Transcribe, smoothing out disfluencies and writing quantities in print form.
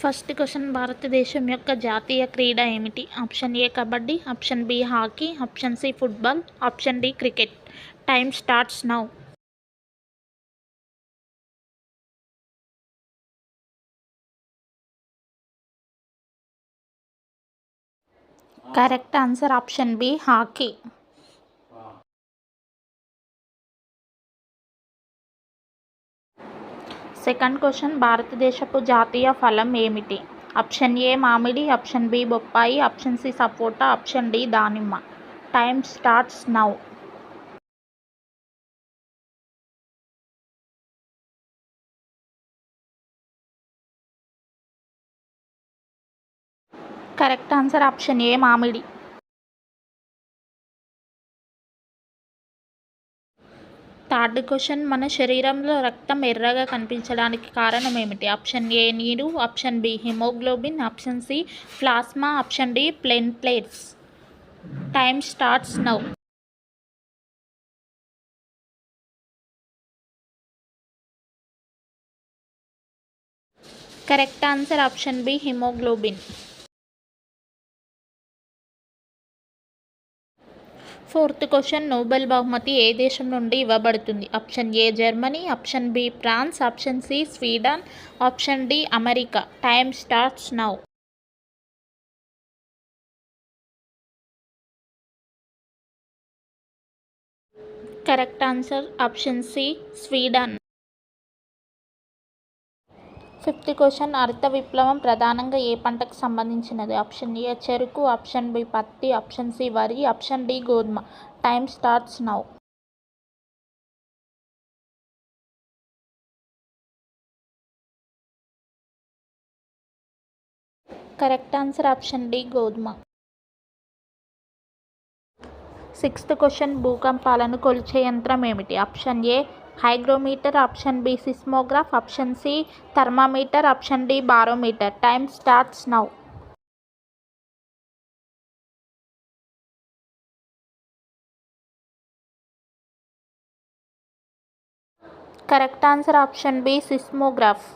First question, భారతదేశం యొక్క జాతీయ క్రీడ ఏమిటి? Option A kabaddi, option B hockey, option C football, option D cricket. Time starts now. Correct answer option B hockey. Second question, భారతదేశపు జాతీయ ఫలం ఏమిటి? ఆప్షన్ ఏ మామిడి, ఆప్షన్ బి బొప్పాయి, option C sapota, option D దానిమ్మ. Time starts now. Correct answer option A మామిడి. Third question, మన శరీరంలో రక్తం ఎర్రగా కనిపించడానికి కారణం ఏమిటి? ఆప్షన్ ఏ నీరు, option B haemoglobin, option C plasma, option D platelets. Time starts now. Correct answer option B haemoglobin. Fourth question, Nobel బహుమతి ఏ దేశం నుండి ఇవ్వబడుతుంది? Option A Germany, option B France, option C Sweden, option D America. Time starts now. Correct answer option C Sweden. Fifth question, హరిత విప్లవం ప్రధానంగా ఏ పంటకు సంబంధించినది? ఆప్షన్ ఏ చెరుకు, ఆప్షన్ బి పత్తి, ఆప్షన్ సి వరి, ఆప్షన్ డి గోధుమ. Time starts now. Correct answer option D గోధుమ. సిక్స్త్ క్వశ్చన్, భూకంపాలను కొలిచే యంత్రం ఏమిటి? Option A hygrometer, option B seismograph, option C thermometer, option D barometer. Time starts now. Correct answer option B seismograph.